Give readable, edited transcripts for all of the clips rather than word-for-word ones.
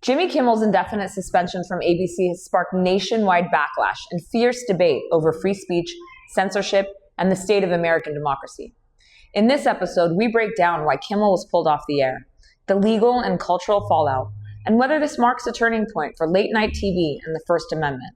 Jimmy Kimmel's indefinite suspension from ABC has sparked nationwide backlash and fierce debate over free speech, censorship, and the state of American democracy. In this episode, we break down why Kimmel was pulled off the air, the legal and cultural fallout, and whether this marks a turning point for late-night TV and the First Amendment.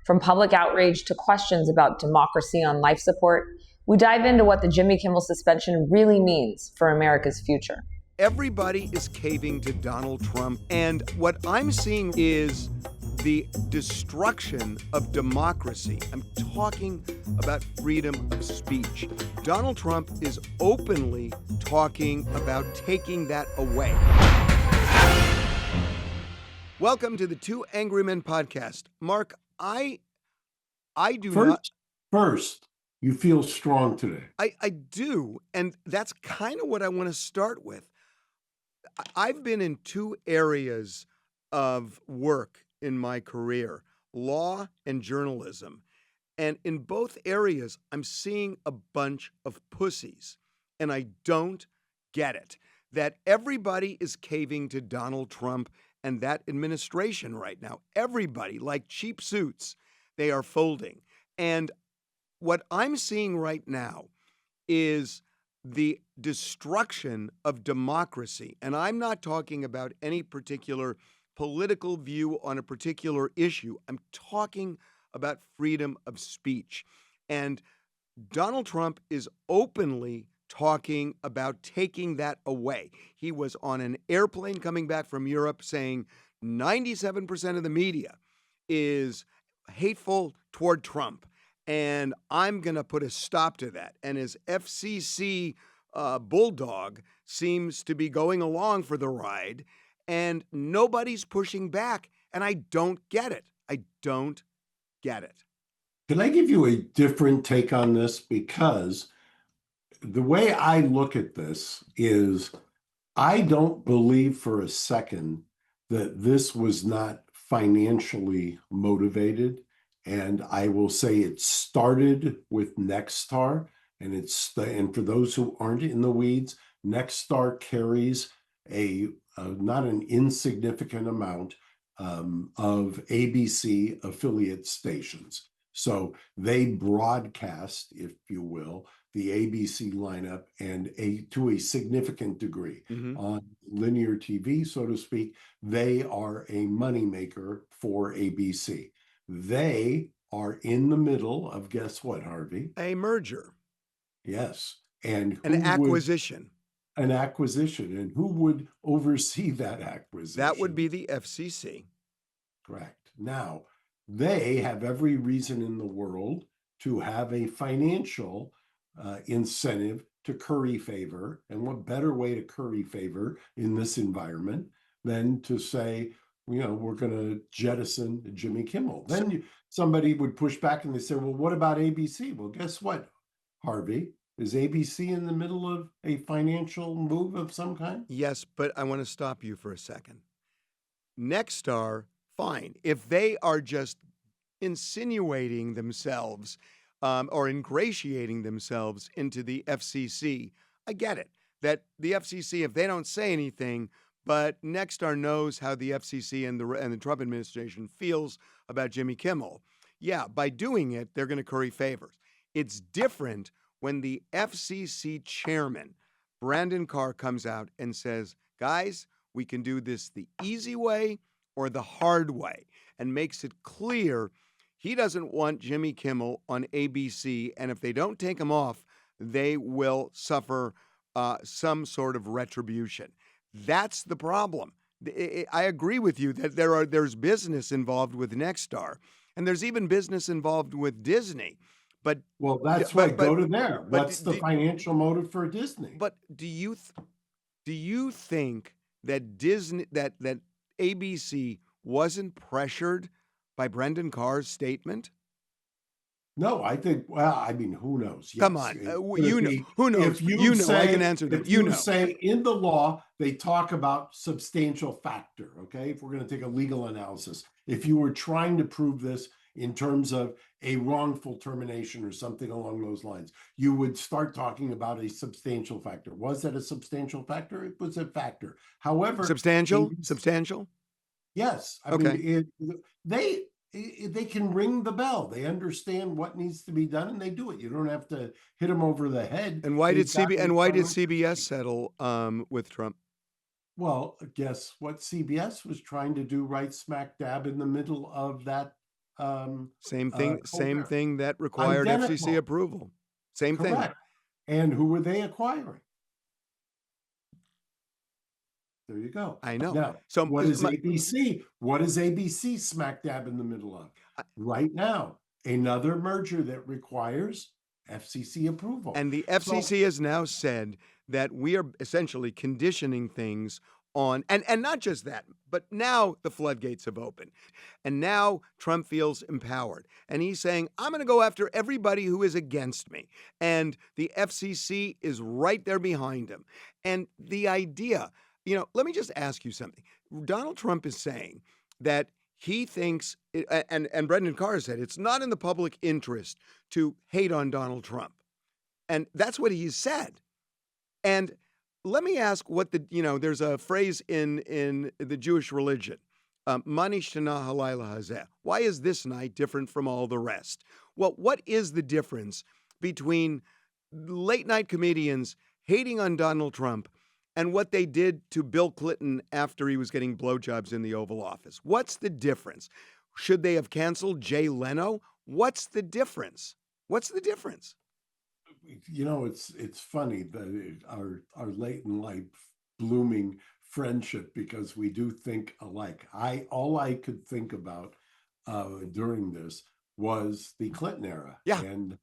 From public outrage to questions about democracy on life support, we dive into what the Jimmy Kimmel suspension really means for America's future. Everybody is caving to Donald Trump, and what I'm seeing is the destruction of democracy. I'm talking about freedom of speech. Donald Trump is openly talking about taking that away. Welcome to the Two Angry Men podcast. Mark, I do not... First, you feel strong today. I do, and that's kind of what I want to start with. I've been in two areas of work in my career, law and journalism. And in both areas, I'm seeing a bunch of pussies. And I don't get it. That everybody is caving to Donald Trump and that administration right now. Everybody, like cheap suits, they are folding. And what I'm seeing right now is the destruction of democracy. And I'm not talking about any particular political view on a particular issue. I'm talking about freedom of speech. And Donald Trump is openly talking about taking that away. He was on an airplane coming back from Europe saying 97% of the media is hateful toward Trump. And I'm going to put a stop to that. And his FCC bulldog seems to be going along for the ride, and nobody's pushing back. And I don't get it. I don't get it. Can I give you a different take on this? Because the way I look at this is I don't believe for a second that this was not financially motivated. And I will say it started with Nexstar, and for those who aren't in the weeds, Nexstar carries a not an insignificant amount of ABC affiliate stations. So they broadcast, if you will, the ABC lineup and to a significant degree on linear TV, so to speak. They are a moneymaker for ABC. They are in the middle of, guess what, Harvey? A merger. Yes. And an acquisition. An acquisition. And who would oversee that acquisition? That would be the FCC. Correct. Now, they have every reason in the world to have a financial incentive to curry favor. And what better way to curry favor in this environment than to say, we're going to jettison Jimmy Kimmel. Then somebody would push back and they say, well, what about ABC? Well, guess what, Harvey? Is ABC in the middle of a financial move of some kind? Yes, but I want to stop you for a second. Nexstar, fine. If they are just insinuating themselves or ingratiating themselves into the FCC, I get it. That the FCC, if they don't say anything, but Nexstar knows how the FCC and the Trump administration feels about Jimmy Kimmel. Yeah, by doing it, they're going to curry favors. It's different when the FCC chairman, Brandon Carr, comes out and says, guys, we can do this the easy way or the hard way, and makes it clear he doesn't want Jimmy Kimmel on ABC, and if they don't take him off, they will suffer some sort of retribution. That's the problem. I agree with you that there's business involved with Nexstar, and there's even business involved with Disney. But that's right. Go to there. What's the financial motive for Disney? But do you think that Disney that ABC wasn't pressured by Brendan Carr's statement? No, I think, who knows? Yes. Come on. Who knows? I can answer that. If you say in the law, they talk about substantial factor, okay? If we're going to take a legal analysis, if you were trying to prove this in terms of a wrongful termination or something along those lines, you would start talking about a substantial factor. Was that a substantial factor? It was a factor. However, substantial. Yes, I Okay. mean they can ring the bell. They understand what needs to be done, and they do it. You don't have to hit them over the head. And why did They've got CBS settle with Trump? well, guess what CBS was trying to do right smack dab in the middle of that Same Colbert. thing that required FCC Identical, approval. Same thing. correct. And who were they acquiring? There you go. I know. Now, So what is ABC? What is ABC smack dab in the middle of? Right now, another merger that requires FCC approval. and the So, FCC has now said that we are essentially conditioning things on, and not just that, but now the floodgates have opened. And now Trump feels empowered. And he's saying, I'm going to go after everybody who is against me. And the FCC is right there behind him. And the idea, let me just ask you something. Donald Trump is saying that he thinks, and Brendan Carr said, it's not in the public interest to hate on Donald Trump. And that's what he said. And let me ask there's a phrase in the Jewish religion, Mani Shana Halayla Hazeh. Why is this night different from all the rest? Well, what is the difference between late night comedians hating on Donald Trump and what they did to Bill Clinton after he was getting blowjobs in the Oval Office? What's the difference? Should they have canceled Jay Leno? What's the difference? What's the difference? it's funny that our late in life blooming friendship, because we do think alike. All I could think about during this was the Clinton era. Yeah. And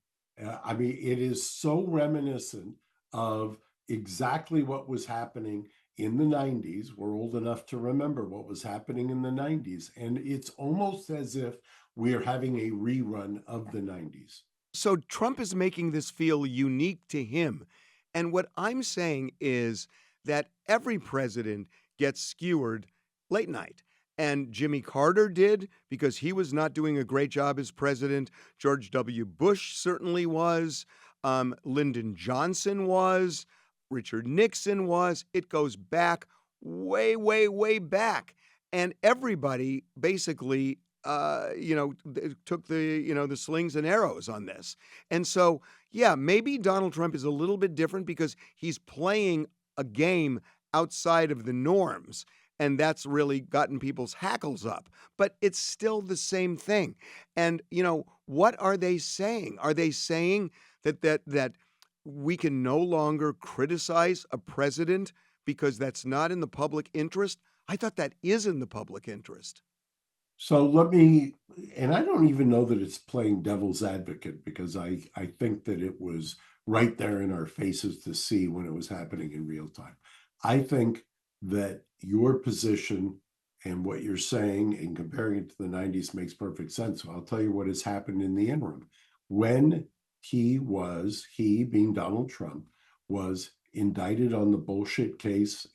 I mean, it is so reminiscent of exactly what was happening in the 90s. We're old enough to remember what was happening in the 90s. And it's almost as if we're having a rerun of the 90s. So Trump is making this feel unique to him. And what I'm saying is that every president gets skewered late night. And Jimmy Carter did, because he was not doing a great job as president. George W. Bush certainly was. Lyndon Johnson was. Richard Nixon was. It goes back way, way, way back. And everybody basically took the slings and arrows on this. And so, yeah, maybe Donald Trump is a little bit different because he's playing a game outside of the norms. And that's really gotten people's hackles up. But it's still the same thing. And, what are they saying? Are they saying that we can no longer criticize a president because that's not in the public interest? I thought that is in the public interest. So and I don't even know that it's playing devil's advocate, because I think that it was right there in our faces to see when it was happening in real time. I think that your position and what you're saying and comparing it to the 90s makes perfect sense. So I'll tell you what has happened in the interim. When he being Donald Trump, was indicted on the bullshit case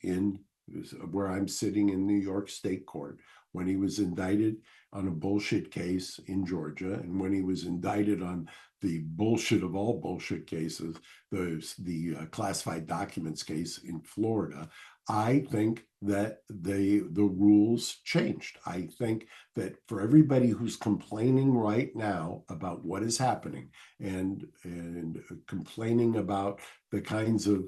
where I'm sitting in New York State Court, when he was indicted on a bullshit case in Georgia, and when he was indicted on the bullshit of all bullshit cases, the classified documents case in Florida, I think that the rules changed. I think that for everybody who's complaining right now about what is happening and complaining about the kind of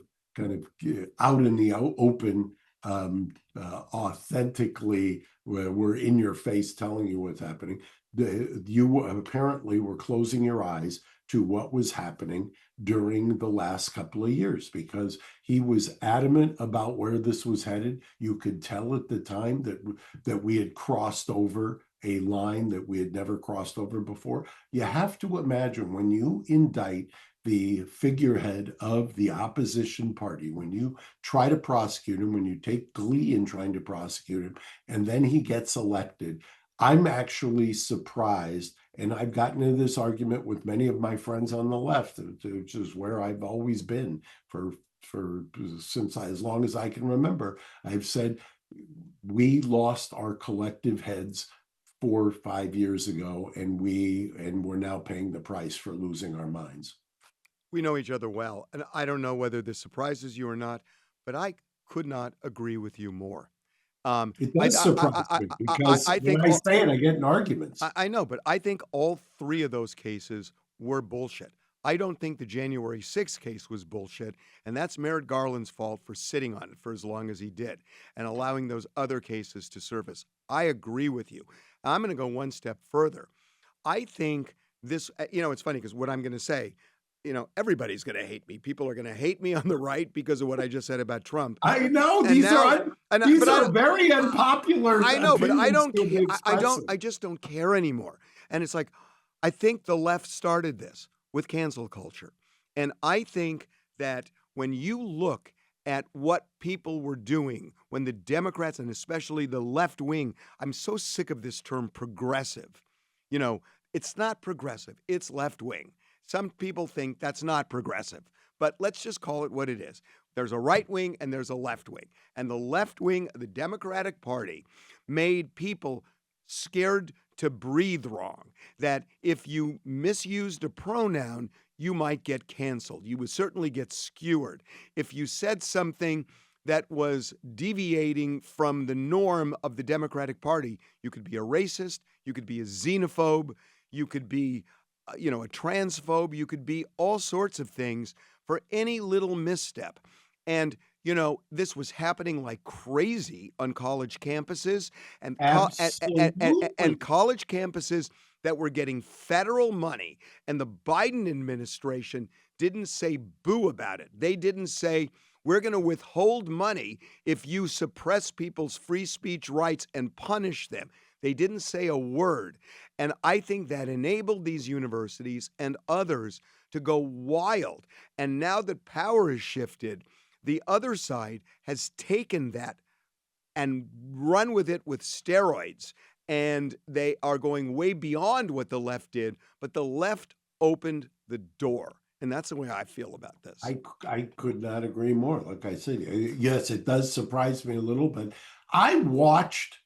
out in the open, authentically, where we're in your face telling you what's happening, you apparently were closing your eyes to what was happening during the last couple of years, because he was adamant about where this was headed. You could tell at the time that we had crossed over a line that we had never crossed over before. You have to imagine, when you indict the figurehead of the opposition party, when you try to prosecute him, when you take glee in trying to prosecute him, and then he gets elected, I'm actually surprised. And I've gotten into this argument with many of my friends on the left, which is where I've always been as long as I can remember. I've said we lost our collective heads 4 or 5 years ago, and we're now paying the price for losing our minds. We know each other well, and I don't know whether this surprises you or not, but I could not agree with you more. It does surprise me because I think when I say it, I get in arguments. I know, but I think all three of those cases were bullshit. I don't think the January 6th case was bullshit, and that's Merrick Garland's fault for sitting on it for as long as he did and allowing those other cases to surface. I agree with you. I'm going to go one step further. I think this, it's funny because what I'm going to say, everybody's going to hate me. People are going to hate me on the right because of what I just said about Trump. I know And these now- are very unpopular. I know, but I opinions don't to be care. expressing. I just don't care anymore. And it's like, I think the left started this with cancel culture. And I think that when you look at what people were doing, when the Democrats and especially the left wing, I'm so sick of this term progressive. It's not progressive, it's left wing. Some people think that's not progressive, but let's just call it what it is. There's a right wing and there's a left wing. And the left wing of the Democratic Party made people scared to breathe wrong, that if you misused a pronoun, you might get canceled. You would certainly get skewered. If you said something that was deviating from the norm of the Democratic Party, you could be a racist, you could be a xenophobe, you could be a transphobe, you could be all sorts of things for any little misstep. And this was happening like crazy on college campuses and college campuses that were getting federal money. And the Biden administration didn't say boo about it. They didn't say, we're going to withhold money if you suppress people's free speech rights and punish them. They didn't say a word. And I think that enabled these universities and others to go wild. And now that power has shifted, the other side has taken that and run with it with steroids. And they are going way beyond what the left did, but the left opened the door. And that's the way I feel about this. I could not agree more. Like I said, yes, it does surprise me a little, but I watched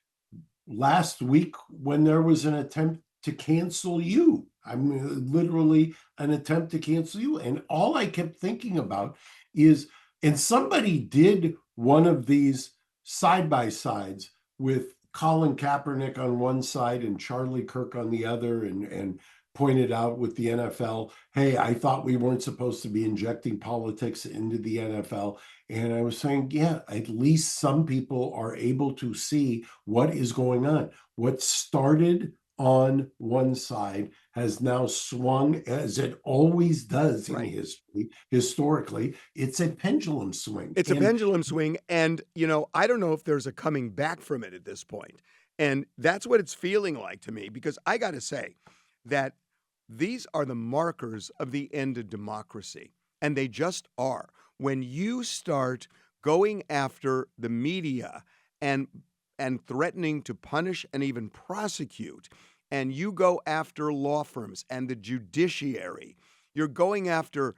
last week when there was an attempt to cancel you. I mean, literally an attempt to cancel you. And all I kept thinking about is, and somebody did one of these side-by-sides with Colin Kaepernick on one side and Charlie Kirk on the other, and pointed out with the NFL, hey, I thought we weren't supposed to be injecting politics into the NFL. And I was saying, yeah, at least some people are able to see what is going on. What started on one side has now swung, as it always does in history. Historically, it's a pendulum swing. It's a pendulum swing. And, I don't know if there's a coming back from it at this point. And that's what it's feeling like to me, because I got to say that these are the markers of the end of democracy. And they just are. When you start going after the media and threatening to punish and even prosecute, and you go after law firms and the judiciary, you're going after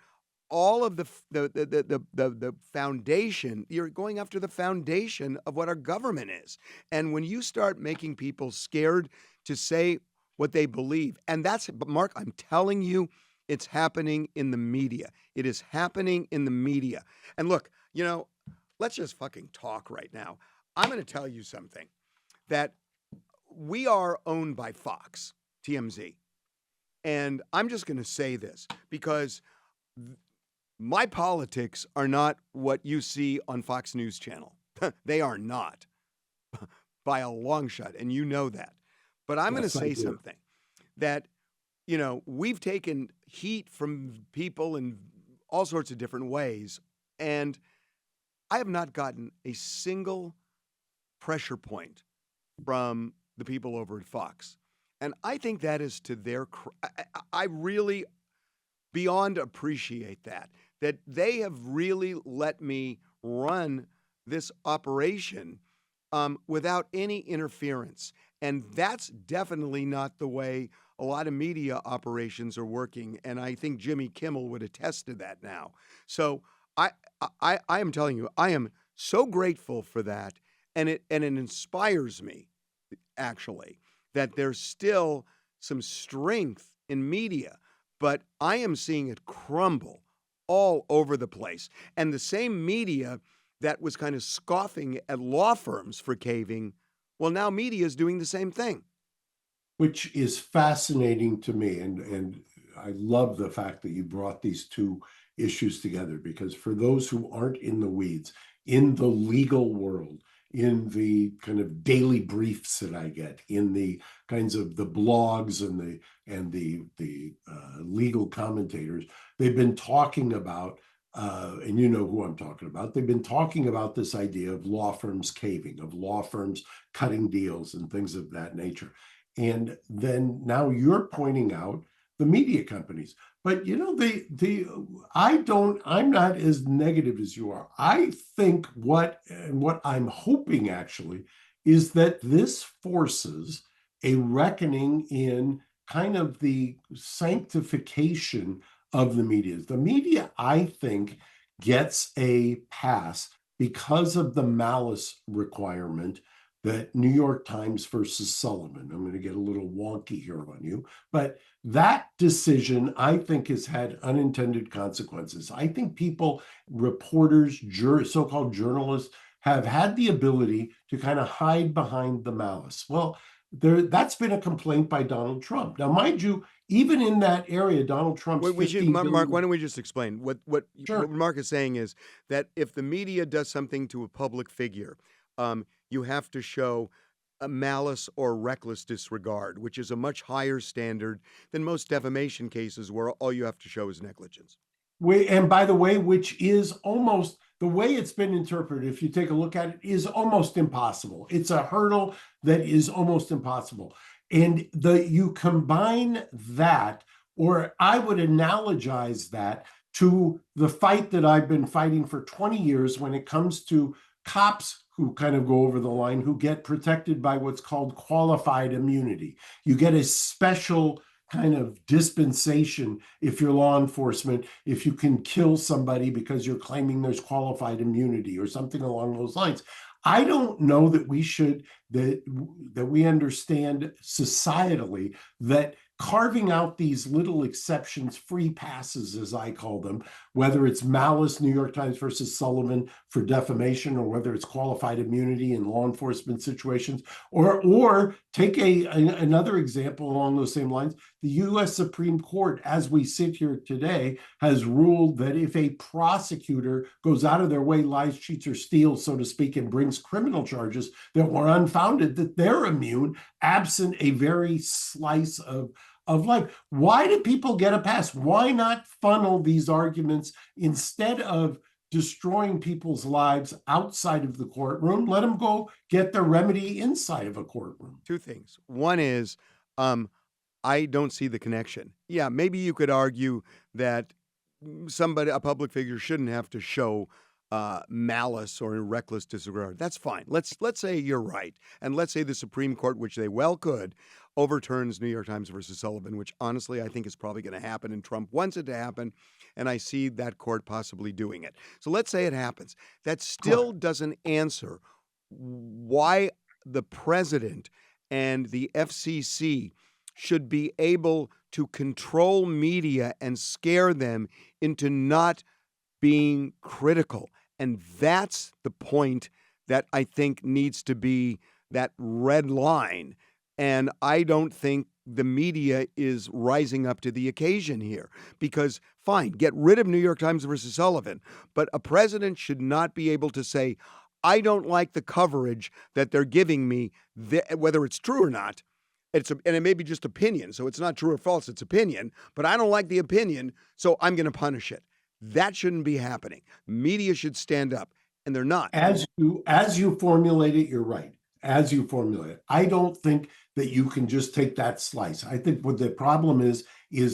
all of the foundation. You're going after the foundation of what our government is. And when you start making people scared to say what they believe, and but Mark, I'm telling you, it's happening in the media. It is happening in the media. And look, let's just fucking talk right now. I'm going to tell you something, that we are owned by Fox, TMZ. And I'm just going to say this because my politics are not what you see on Fox News Channel. They are not, by a long shot, and you know that. But I'm going to say something that, we've taken heat from people in all sorts of different ways, and I have not gotten a single pressure point from the people over at Fox. And I think that is to their, I really beyond appreciate that they have really let me run this operation without any interference. And that's definitely not the way a lot of media operations are working. And I think Jimmy Kimmel would attest to that now. So I am telling you, I am so grateful for that. And it inspires me, actually, that there's still some strength in media, but I am seeing it crumble all over the place. And the same media that was kind of scoffing at law firms for caving, well, now media is doing the same thing. Which is fascinating to me. And I love the fact that you brought these two issues together, because for those who aren't in the weeds, in the legal world, in the kind of daily briefs that I get, in the kinds of the blogs and the legal commentators, they've been talking about, and you know who I'm talking about. They've been talking about this idea of law firms caving, of law firms cutting deals and things of that nature. And then now you're pointing out the media companies. But you know, I'm not as negative as you are. I think what I'm hoping actually is that this forces a reckoning in kind of the sanctification of the media. The media, I think, gets a pass because of the malice requirement that New York Times versus Sullivan. I'm going to get a little wonky here on you, but that decision, I think, has had unintended consequences. I think people, reporters, so-called journalists, have had the ability to kind of hide behind the malice. Well, that's been a complaint by Donald Trump. Now, mind you, even in that area, Donald Trump's Mark, why don't we just explain what Sure. Mark is saying is that if the media does something to a public figure, you have to show a malice or reckless disregard, which is a much higher standard than most defamation cases where all you have to show is negligence. And by the way, which is almost the way it's been interpreted, if you take a look at it, is almost impossible. It's a hurdle that is almost impossible. And you combine that, or I would analogize that to the fight that I've been fighting for 20 years when it comes to cops who kind of go over the line, who get protected by what's called qualified immunity. You get a special kind of dispensation if you're law enforcement, if you can kill somebody because you're claiming there's qualified immunity or something along those lines. I don't know that we understand societally that carving out these little exceptions, free passes, as I call them, whether it's malice, New York Times versus Sullivan for defamation, or whether it's qualified immunity in law enforcement situations, or take another example along those same lines. The U.S. Supreme Court, as we sit here today, has ruled that if a prosecutor goes out of their way, lies, cheats, or steals, so to speak, and brings criminal charges that were unfounded, that they're immune, absent a very slice of life. Why do people get a pass? Why not funnel these arguments instead of destroying people's lives outside of the courtroom? Let them go get their remedy inside of a courtroom. Two things. One is, I don't see the connection. Yeah, maybe you could argue that a public figure, shouldn't have to show malice or reckless disregard. That's fine. Let's say you're right, and let's say the Supreme Court, which they well could, overturns New York Times versus Sullivan, which honestly I think is probably going to happen, and Trump wants it to happen, and I see that court possibly doing it. So let's say it happens. That still doesn't answer why the president and the FCC should be able to control media and scare them into not being critical. And that's the point that I think needs to be that red line. And I don't think the media is rising up to the occasion here, because fine, get rid of New York Times versus Sullivan, but a president should not be able to say, I don't like the coverage that they're giving me, whether it's true or not. And it may be just opinion, so it's not true or false, it's opinion, but I don't like the opinion, so I'm going to punish it. That shouldn't be happening. Media should stand up, and they're not. As you formulate it, you're right. As you formulate it, I don't think that you can just take that slice. I think what the problem is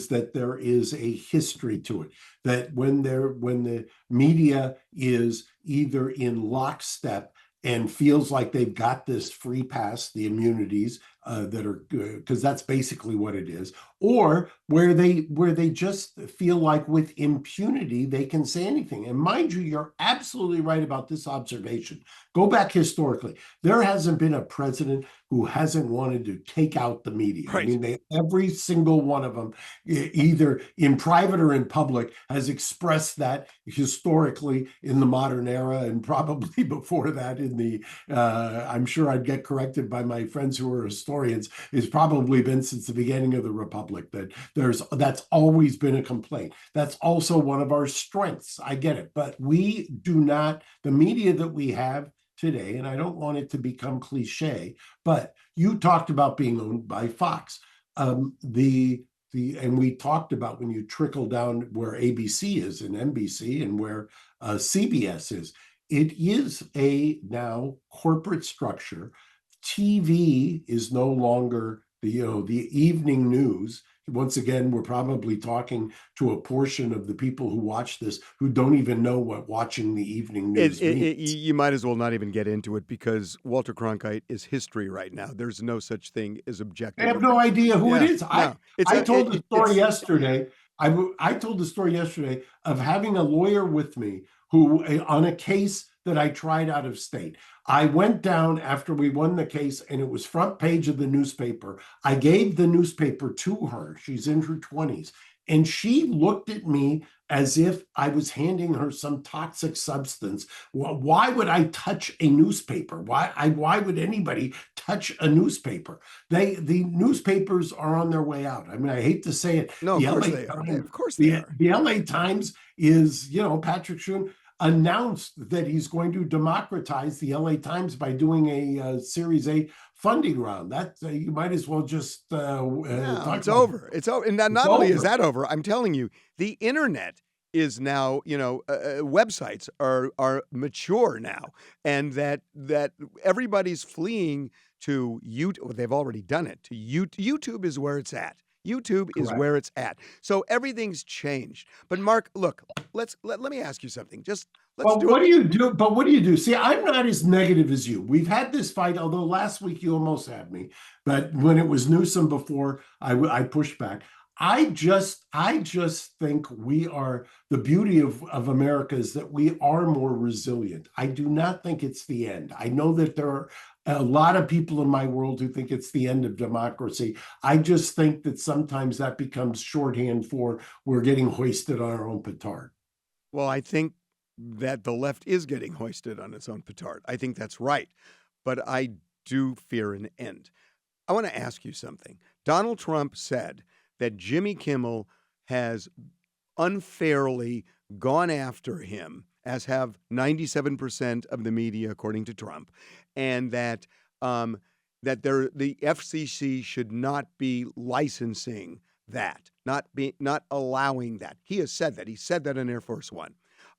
that there is a history to it. That when the media is either in lockstep and feels like they've got this free pass, the immunities, that are because that's basically what it is, or where they just feel like with impunity they can say anything. And mind you, you're absolutely right about this observation. Go back historically. There hasn't been a president who hasn't wanted to take out the media. I Right. mean, every single one of them, either in private or in public, has expressed that historically in the modern era, and probably before that in the, I'm sure I'd get corrected by my friends who are historians, it's probably been since the beginning of the Republic that that's always been a complaint. That's also one of our strengths. I get it. But we do not, the media that we have today, and I don't want it to become cliche, but you talked about being owned by Fox. And we talked about when you trickle down where ABC is and NBC and where CBS is. It is a now corporate structure. TV is no longer the evening news. Once again, we're probably talking to a portion of the people who watch this who don't even know what watching the evening news means. You might as well not even get into it because Walter Cronkite is history right now. There's no such thing as I objective. have no idea who it is. No, I told the story yesterday. I told the story yesterday of having a lawyer with me who, on a case that I tried out of state. I went down after we won the case and it was front page of the newspaper. I gave the newspaper to her. She's in her 20s. And she looked at me as if I was handing her some toxic substance. Why would I touch a newspaper? Why would anybody touch a newspaper? The newspapers are on their way out. I mean, I hate to say it. No, of course they are. Of course they are. The LA Times is, Patrick Schoon announced that he's going to democratize the LA Times by doing a Series A funding round. That you might as well just it's over. It's over. And not only is that over, I'm telling you, the internet is now, websites are mature now, and that everybody's fleeing to YouTube. They've already done it. To YouTube is where it's at. YouTube is where it's at. So everything's changed. But Mark, look, let me ask you something. What do you do? But what do you do? See, I'm not as negative as you. We've had this fight, although last week you almost had me. But when it was Newsom before, I pushed back. I just think the beauty of America is that we are more resilient. I do not think it's the end. I know that there are a lot of people in my world who think it's the end of democracy. I just think that sometimes that becomes shorthand for we're getting hoisted on our own petard. Well, I think that the left is getting hoisted on its own petard. I think that's right. But I do fear an end. I want to ask you something. Donald Trump said that Jimmy Kimmel has unfairly gone after him, as have 97% of the media, according to Trump, and that the FCC should not be licensing that, not allowing that. He has said that. He said that on Air Force One.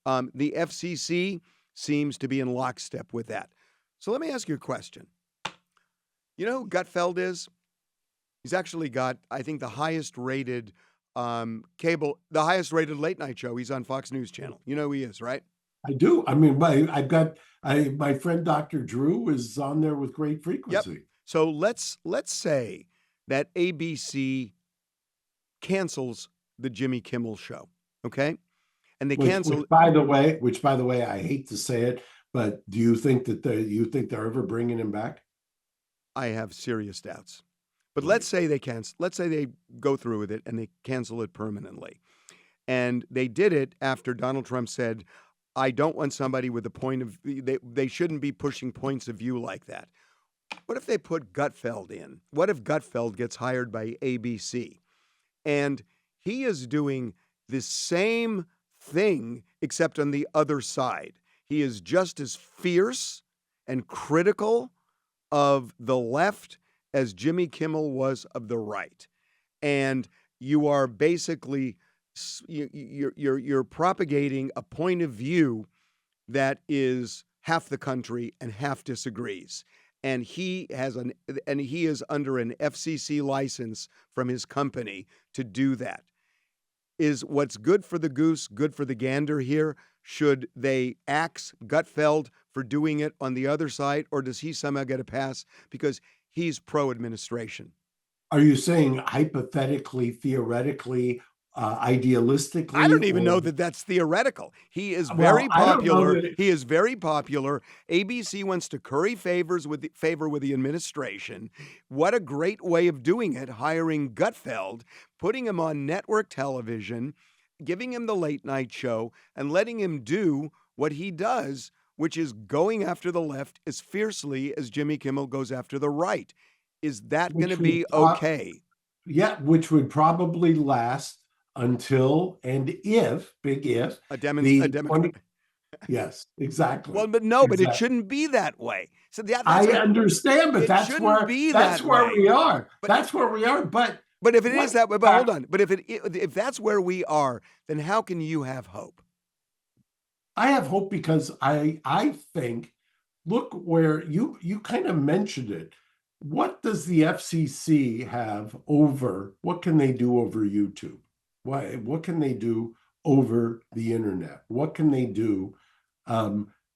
The FCC seems to be in lockstep with that. So let me ask you a question. You know who Gutfeld is? He's actually got, I think, the highest rated late night show. He's on Fox News Channel. You know who he is, right? I do. I mean, my friend Dr. Drew is on there with great frequency. Yep. So let's say that ABC cancels the Jimmy Kimmel show, okay? And they cancel. Which by the way, I hate to say it, but do you think that they're ever bringing him back? I have serious doubts. But let's say they cancel. Let's say they go through with it and they cancel it permanently. And they did it after Donald Trump said, I don't want somebody with a point of view. They shouldn't be pushing points of view like that. What if they put Gutfeld in? What if Gutfeld gets hired by ABC? And he is doing the same thing, except on the other side. He is just as fierce and critical of the left as Jimmy Kimmel was of the right. And you are basically, you're propagating a point of view that is half the country and half disagrees. And he is under an FCC license from his company to do that. Is what's good for the goose good for the gander here? Should they axe Gutfeld for doing it on the other side, or does he somehow get a pass because he's pro-administration. Are you saying hypothetically, theoretically, I don't idealistically, even or know that that's theoretical. He is well, very I don't know popular. that. He is very popular. ABC wants to curry favor with the administration. What a great way of doing it, hiring Gutfeld, putting him on network television, giving him the late night show, and letting him do what he does, which is going after the left as fiercely as Jimmy Kimmel goes after the right. Is that going to which would be okay? Yeah, which would probably last until and if, big if, A the Democrat. 20. Yes, exactly. Well, but no, but it Exactly. shouldn't be that way. So that's I what understand, but it that's shouldn't where be that we way. are. But That's where we are. But if it is what that way, but hold on. But if that's where we are, then how can you have hope? I have hope because I think, look where you kind of mentioned it. What does the FCC have over? What can they do over YouTube? What can they do over the internet? What can they do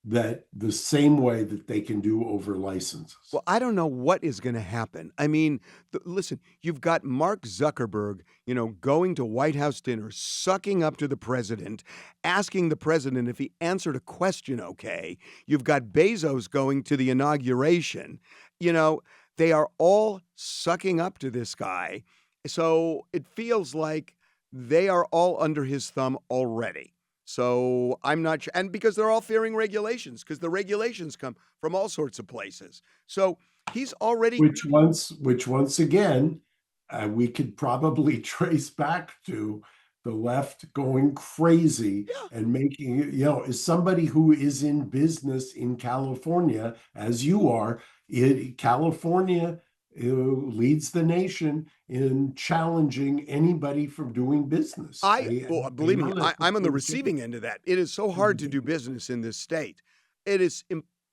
that the same way that they can do over licenses? Well, I don't know what is going to happen. I mean, listen, you've got Mark Zuckerberg, going to White House dinners, sucking up to the president, asking the president if he answered a question okay. You've got Bezos going to the inauguration. They are all sucking up to this guy. So it feels like they are all under his thumb already. So I'm not sure. And because they're all fearing regulations, because the regulations come from all sorts of places. So he's already. Which once again, we could probably trace back to the left going crazy and making it, as somebody who is in business in California, as you are, California leads the nation in challenging anybody from doing business. Believe me, I'm on the receiving end of that. It is so hard to do business in this state. It is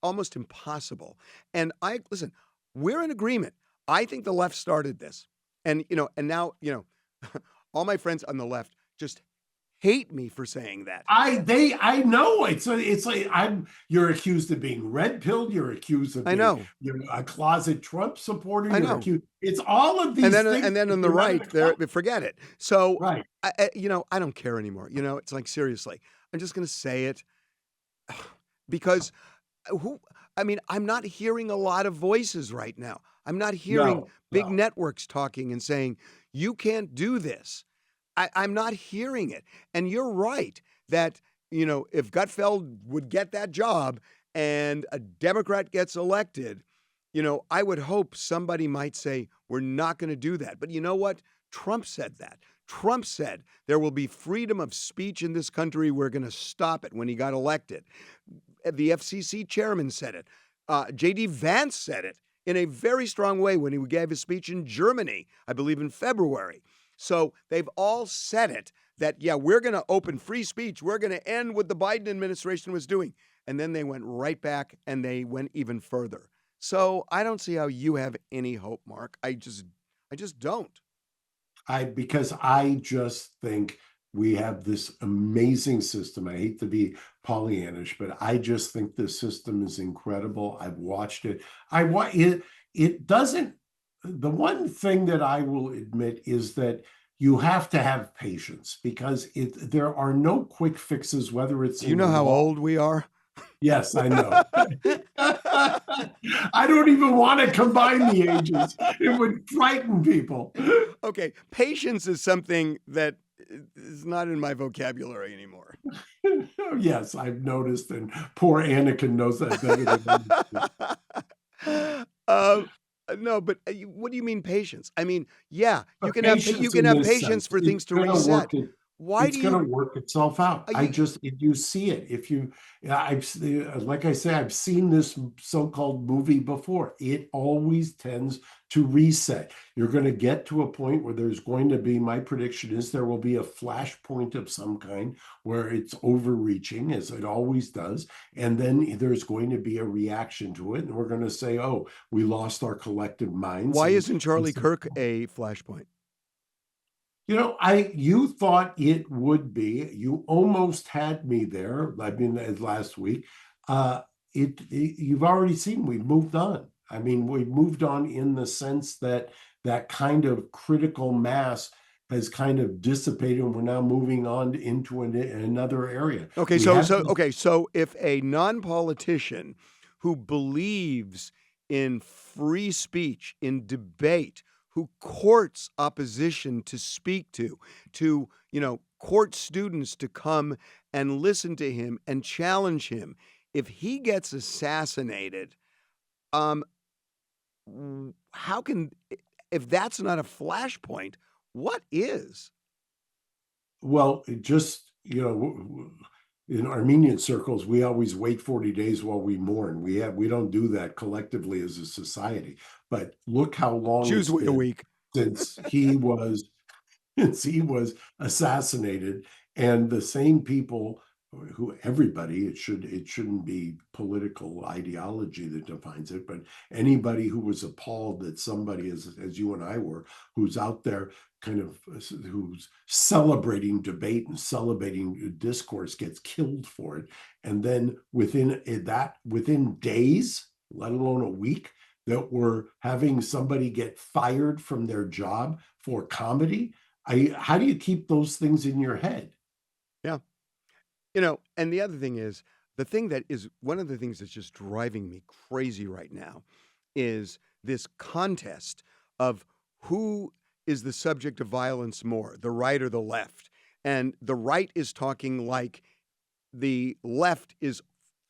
almost impossible. And listen, we're in agreement. I think the left started this. And, and now, all my friends on the left just hate me for saying that. I know it's like you're accused of being red pilled. You're accused of you're a closet Trump supporter. I know. It's all of these things. And then on the right, forget it. So right. I don't care anymore. It's like, seriously, I'm just going to say it because I'm not hearing a lot of voices right now. I'm not hearing big networks talking and saying, you can't do this. I'm not hearing it. And you're right that, if Gutfeld would get that job and a Democrat gets elected, I would hope somebody might say, we're not going to do that. But you know what? Trump said that. Trump said there will be freedom of speech in this country. We're going to stop it when he got elected. The FCC chairman said it. J.D. Vance said it in a very strong way when he gave his speech in Germany, I believe in February. So they've all said it that, we're going to open free speech. We're going to end what the Biden administration was doing. And then they went right back and they went even further. So I don't see how you have any hope, Mark. I just don't. Because I just think we have this amazing system. I hate to be Pollyannish, but I just think this system is incredible. I've watched it. It doesn't. The one thing that I will admit is that you have to have patience because there are no quick fixes, whether it's. Do you know how old we are? Yes, I know. I don't even want to combine the ages. It would frighten people. Okay. Patience is something that is not in my vocabulary anymore. Yes, I've noticed, and poor Anakin knows that better than me. No, but what do you mean patience? I mean, you can have patience for things to reset. Why it's going to work itself out? You see it. If you, like I say, I've seen this so-called movie before. It always tends to reset. You're going to get to a point where there's going to be, my prediction is there will be a flashpoint of some kind where it's overreaching, as it always does. And then there's going to be a reaction to it. And we're going to say, oh, we lost our collective minds. Why isn't Charlie Kirk a flashpoint? You thought it would be. You almost had me there. I mean, last week. You've already seen we've moved on. I mean, we've moved on in the sense that that kind of critical mass has kind of dissipated, and we're now moving on into another area. Okay, We have so if a non-politician who believes in free speech, in debate, who courts opposition to speak to, court students to come and listen to him and challenge him, if he gets assassinated, um, how can, if that's not a flashpoint, what is? Well, it just, in Armenian circles, we always wait 40 days while we mourn. We don't do that collectively as a society. But look how long Jews it's wait a been week. since he was since he was assassinated, and the same people who everybody, it shouldn't be political ideology that defines it, but anybody who was appalled that somebody as you and I were, who's out there kind of who's celebrating debate and celebrating discourse, gets killed for it, and then within days, let alone a week, that we're having somebody get fired from their job for comedy. How do you keep those things in your head? Yeah. And the other thing is, one of the things that's just driving me crazy right now is this contest of who is the subject of violence more, the right or the left. And the right is talking like the left is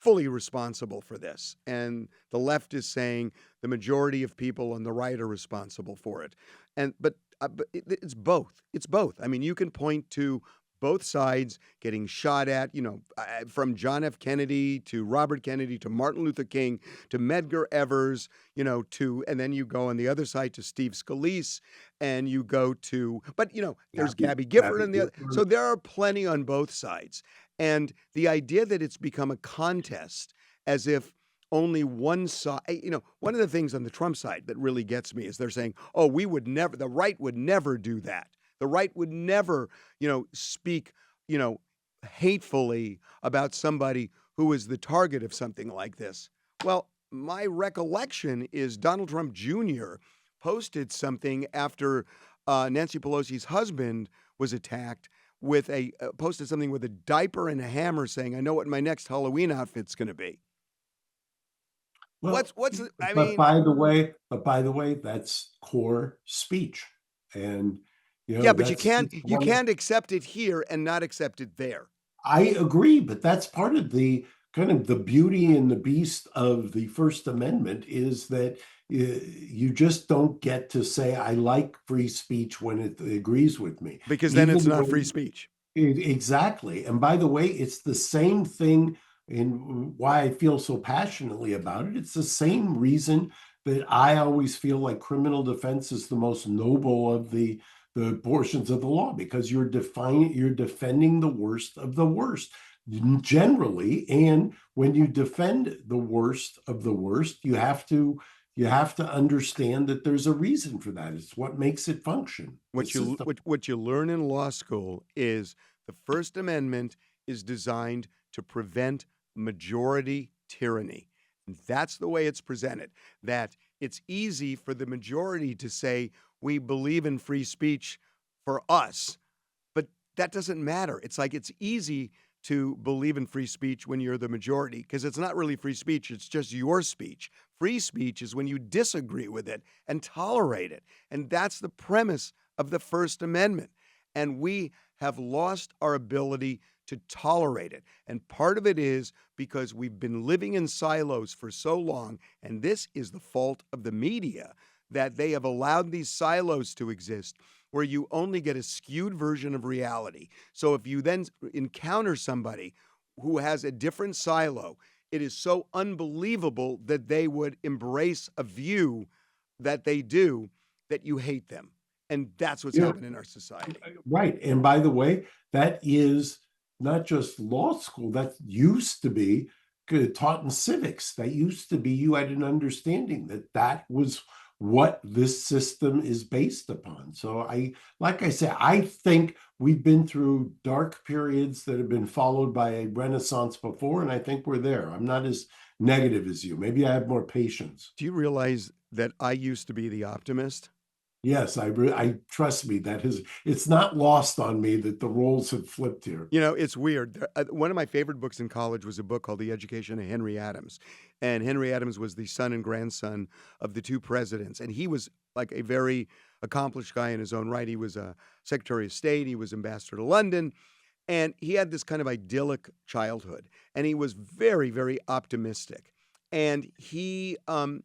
fully responsible for this. And the left is saying the majority of people on the right are responsible for it. But it's both. It's both. I mean, you can point to both sides getting shot at, from John F. Kennedy to Robert Kennedy to Martin Luther King to Medgar Evers, and then you go on the other side to Steve Scalise, and you go to, but there's Gabby Gifford on the other. So there are plenty on both sides. And the idea that it's become a contest as if only one side, one of the things on the Trump side that really gets me is they're saying, oh, the right would never do that. The right would never, speak, hatefully about somebody who is the target of something like this. Well, my recollection is Donald Trump Jr. posted something after Nancy Pelosi's husband was attacked posted something with a diaper and a hammer saying, I know what my next Halloween outfit's going to be. Well, I but mean, by the way, that's core speech, and yeah, but that's just you one. can't accept it here and not accept it there. I agree, but that's part of the kind of the beauty and the beast of the First Amendment is that you just don't get to say I like free speech when it agrees with me, Because then it's even not free when speech. exactly. And by the way, it's the same thing in why I feel so passionately about it. It's the same reason that I always feel like criminal defense is the most noble of the portions of the law, because you're defending the worst of the worst generally. And when you defend the worst of the worst, you have to understand that there's a reason for that. It's what makes it function. What you learn in law school is the First Amendment is designed to prevent majority tyranny. And that's the way it's presented. That it's easy for the majority to say, we believe in free speech for us, but that doesn't matter. It's like it's easy to believe in free speech when you're the majority, because it's not really free speech, it's just your speech. Free speech is when you disagree with it and tolerate it. And that's the premise of the First Amendment. And we have lost our ability to tolerate it. And part of it is because we've been living in silos for so long, and this is the fault of the media, that they have allowed these silos to exist where you only get a skewed version of reality. So if you then encounter somebody who has a different silo, it is so unbelievable that they would embrace a view that they do that you hate them. And that's what's happened in our society. Right. And by the way, that is not just law school, that used to be taught in civics. That used to be, you had an understanding that that was what this system is based upon. So like I say, I think we've been through dark periods that have been followed by a renaissance before, and I think we're there. I'm not as negative as you. Maybe I have more patience. Do you realize that I used to be the optimist? Yes, I trust me. It's not lost on me that the roles have flipped here. You know, it's weird. One of my favorite books in college was a book called The Education of Henry Adams. And Henry Adams was the son and grandson of the two presidents. And he was like a very accomplished guy in his own right. He was a Secretary of State, he was ambassador to London. And he had this kind of idyllic childhood. And he was very, very optimistic. And he would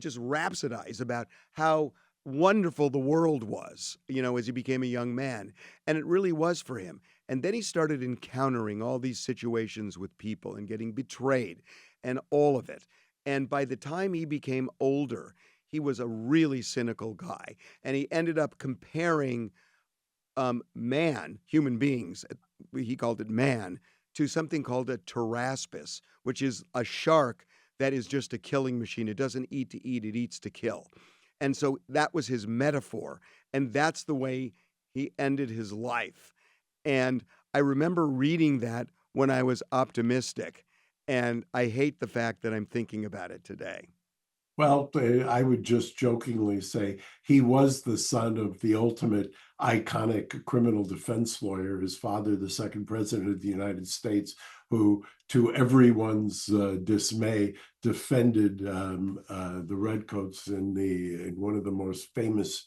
just rhapsodize about how wonderful the world was, as he became a young man. And it really was for him. And then he started encountering all these situations with people and getting betrayed and all of it. And by the time he became older, he was a really cynical guy. And he ended up comparing human beings, he called it man, to something called a pteraspis, which is a shark that is just a killing machine. It doesn't eat to eat, it eats to kill. And so that was his metaphor. And that's the way he ended his life. And I remember reading that when I was optimistic. And I hate the fact that I'm thinking about it today. Well, I would just jokingly say he was the son of the ultimate iconic criminal defense lawyer, his father, the second president of the United States, who, to everyone's dismay, defended the Redcoats in one of the most famous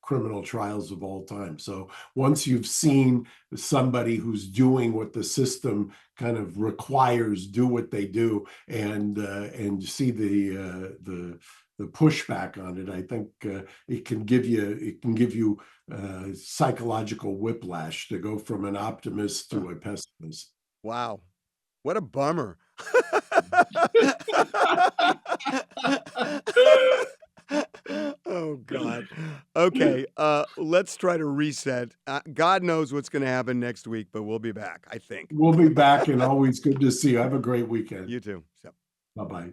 criminal trials of all time. So once you've seen somebody who's doing what the system kind of requires, do what they do, and see the pushback on it, I think it can give you psychological whiplash to go from an optimist to a pessimist. Wow. What a bummer. Oh, God. Okay, let's try to reset. God knows what's going to happen next week, but we'll be back, I think. We'll be back, and always good to see you. Have a great weekend. You too. So. Bye-bye.